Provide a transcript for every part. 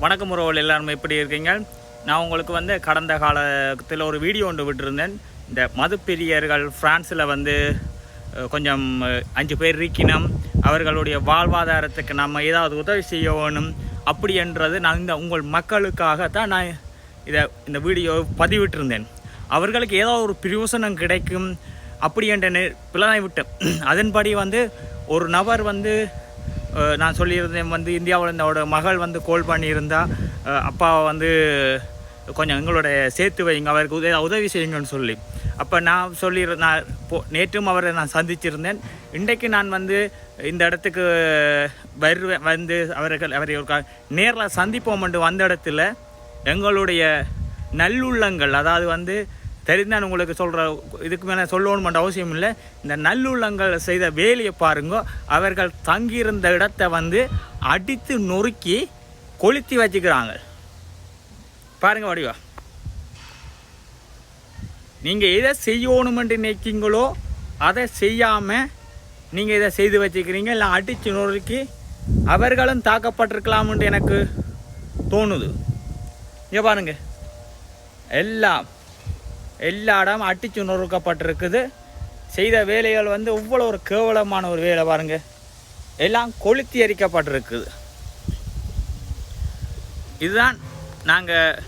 வணக்கம் உறவுகள் எல்லாருமே எப்படி இருக்கீங்க? நான் உங்களுக்கு வந்து கடந்த காலத்தில் ஒரு வீடியோ ஒன்று விட்டுருந்தேன். இந்த மதுப்பிரியர்கள் பிரான்ஸில் வந்து கொஞ்சம் 5 பேர் இருக்கணும், அவர்களுடைய வாழ்வாதாரத்துக்கு நம்ம ஏதாவது உதவி செய்ய வேணும் அப்படின்றது நான் உங்கள் மக்களுக்காகத்தான் நான் இந்த வீடியோ பதிவிட்டிருந்தேன். அவர்களுக்கு ஏதோ ஒரு பிரயோசனம் கிடைக்கும் அப்படி என்ற பிள்ளை விட்டேன். அதன்படி வந்து ஒரு நபர் வந்து நான் சொல்லியிருந்தேன் வந்து இந்தியாவில் இருந்தோட மகள் வந்து கால் பண்ணியிருந்தா, அப்பாவை வந்து கொஞ்சம் எங்களுடைய சேர்த்து வைங்க, அவருக்கு உதவி செய்யுங்கன்னு சொல்லி. அப்போ நான் சொல்லியிருந்தேன், நேற்றும் அவரை நான் சந்திச்சிருந்தேன். இன்றைக்கு நான் வந்து இந்த இடத்துக்கு வந்து அவரை ஒரு நேரில் சந்திப்போம் என்று வந்த இடத்துல எங்களுடைய நல்லுள்ளங்கள், அதாவது வந்து தெரிந்தான் உங்களுக்கு சொல்கிற, இதுக்கு மேலே சொல்லணுமென்ற அவசியம் இல்லை. இந்த நல்லுள்ளங்கள் செய்த வேலையை பாருங்க. அவர்கள் தங்கியிருந்த இடத்தை வந்து அடித்து நொறுக்கி கொளுத்தி வச்சுக்கிறாங்க பாருங்க. வடிவா, நீங்கள் எதை செய்யணுமென்று நினைக்கிங்களோ அதை செய்யாமல் நீங்கள் இதை செய்து வச்சுக்கிறீங்க. இல்லை அடித்து நொறுக்கி அவர்களும் தாக்கப்பட்டிருக்கலாம்னு எனக்கு தோணுது. இங்கே பாருங்க, எல்லா இடமும் அடித்து நொறுக்கப்பட்டிருக்குது. செய்த வேலைகள் வந்து இவ்வளோ ஒரு கேவலமான ஒரு வேலை பாருங்க. எல்லாம் கொளுத்தி எரிக்கப்பட்டிருக்குது. இதுதான் நாங்கள்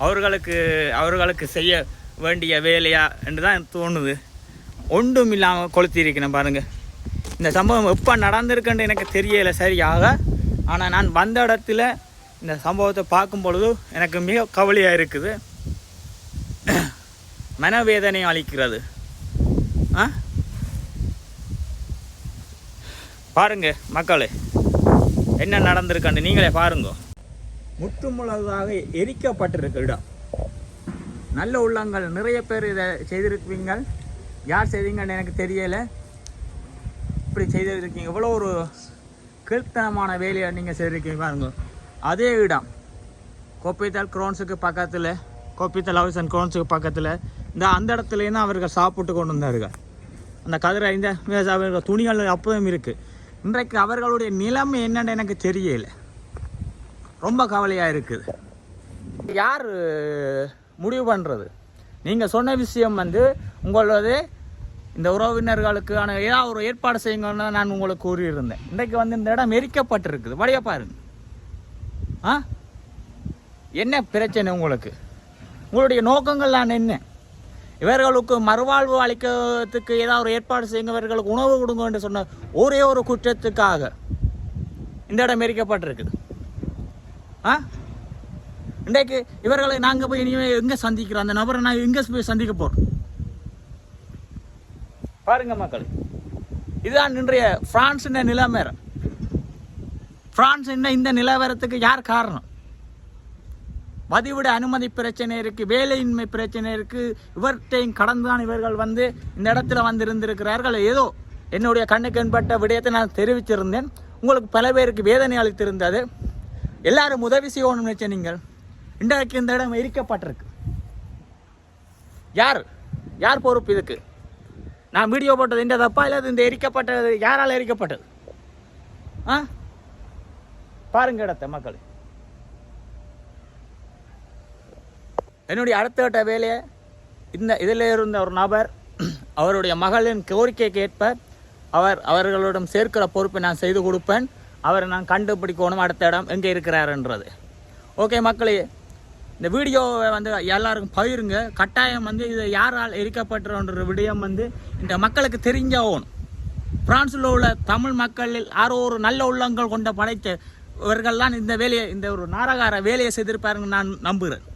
அவர்களுக்கு செய்ய வேண்டிய வேலையா என்று தான் தோணுது. ஒன்றும் இல்லாமல் கொளுத்தி இருக்கணும் பாருங்கள். இந்த சம்பவம் எப்போ நடந்திருக்குன்னு எனக்கு தெரியலை சரியாக. ஆனால் நான் வந்த இடத்துல இந்த சம்பவத்தை பார்க்கும் பொழுது எனக்கு மிக கவலையாக இருக்குது, மனவேதனை அளிக்கிறது. பாருங்க மக்களே, என்ன நடந்திருக்கான்னு நீங்களே பாருங்க. முற்றுமுழுதாக எரிக்கப்பட்டிருக்கு இடம். நல்ல உள்ளங்கள் நிறைய பேர் இதை செய்திருப்பீங்க. யார் செய்தீங்கன்னு எனக்கு தெரியலை. இப்படி செய்திருக்கீங்க, இவ்வளோ ஒரு கீழ்த்தனமான வேலையை நீங்கள் செய்திருக்கீங்க பாருங்க. அதே இடம் கோப்பித்தல் குரோன்ஸுக்கு பக்கத்தில், கோப்பித்தல் ஹவுஸ் அண்ட் குரோன்ஸுக்கு பக்கத்தில் அந்த இடத்துலேருந்து அவர்கள் சாப்பிட்டு கொண்டு வந்தார்கள். அந்த கதிரை இந்த துணிகள் அப்பவும் இருக்குது. இன்றைக்கு அவர்களுடைய நிலைமை என்னன்னு எனக்கு தெரியலை. ரொம்ப கவலையாக இருக்குது. யார் முடிவு பண்ணுறது? நீங்கள் சொன்ன விஷயம் வந்து உங்களது இந்த உறவினர்களுக்கான ஏதாவது ஒரு ஏற்பாடு செய்யுங்கன்னு நான் உங்களுக்கு கூறியிருந்தேன். இன்றைக்கு வந்து இந்த இடம் எரிக்கப்பட்டிருக்குது. வழியாக பாருங்க. என்ன பிரச்சனை உங்களுக்கு? உங்களுடைய நோக்கங்கள்லாம் என்ன? இவர்களுக்கு மறுவாழ்வு அளிக்கிறதுக்கு ஏதாவது ஒரு ஏற்பாடு செய்யுங்க, இவர்களுக்கு உணவு கொடுங்க என்று சொன்ன ஒரே ஒரு குற்றத்துக்காக இந்த இடம் எரிக்கப்பட்டிருக்குது. இன்றைக்கு இவர்களை நாங்கள் போய் இனிமேல் எங்கே சந்திக்கிறோம்? அந்த நபரை நாங்கள் எங்கே போய் சந்திக்க போகிறோம்? பாருங்க மக்கள், இதுதான் இன்றைய பிரான்ஸ் நிலைமை. பிரான்ஸ் இந்த நிலவரத்துக்கு யார் காரணம்? வதிவிட அனுமதி பிரச்சனை இருக்குது, வேலையின்மை பிரச்சனை இருக்குது. இவற்றையும் கடந்துதான் இவர்கள் வந்து இந்த இடத்துல வந்து இருந்திருக்கிறார்கள். ஏதோ என்னுடைய கண்ணுக்கு என்பட்ட விடயத்தை நான் தெரிவிச்சிருந்தேன். உங்களுக்கு பல பேருக்கு வேதனை அளித்திருந்தது. எல்லாரும் உதவி செய்யணும்னு நினைச்ச நீங்கள் இன்றைக்கு இந்த இடம் எரிக்கப்பட்டிருக்கு. யார் பொறுப்பு இதுக்கு? நான் வீடியோ போட்டது இந்த தப்பா இல்லை இந்த எரிக்கப்பட்டது யாரால் எரிக்கப்பட்டது? பாருங்க இடத்த மக்கள். என்னுடைய அடுத்த கட்ட வேலையை இதில் இருந்த ஒரு நபர் அவருடைய மகளின் கோரிக்கைக்கு ஏற்ப அவர்களிடம் சேர்க்கிற பொறுப்பை நான் செய்து கொடுப்பேன். அவரை நான் கண்டுபிடிக்கணும் அடுத்த இடம் எங்கே இருக்கிறாருன்றது. ஓகே மக்களே, இந்த வீடியோவை வந்து எல்லாருக்கும் பகிருங்க. கட்டாயம் வந்து இது யாரால் எரிக்கப்பட்டுற விடயம் வந்து இந்த மக்களுக்கு தெரிஞ்சாகணும். பிரான்ஸில் உள்ள தமிழ் மக்களில் யாரோ ஒரு நல்ல உள்ளங்கள் கொண்ட படைத்த இவர்கள்லாம் இந்த வேலையை, இந்த ஒரு நாரகார வேலையை செய்திருப்பாருன்னு நான் நம்புகிறேன்.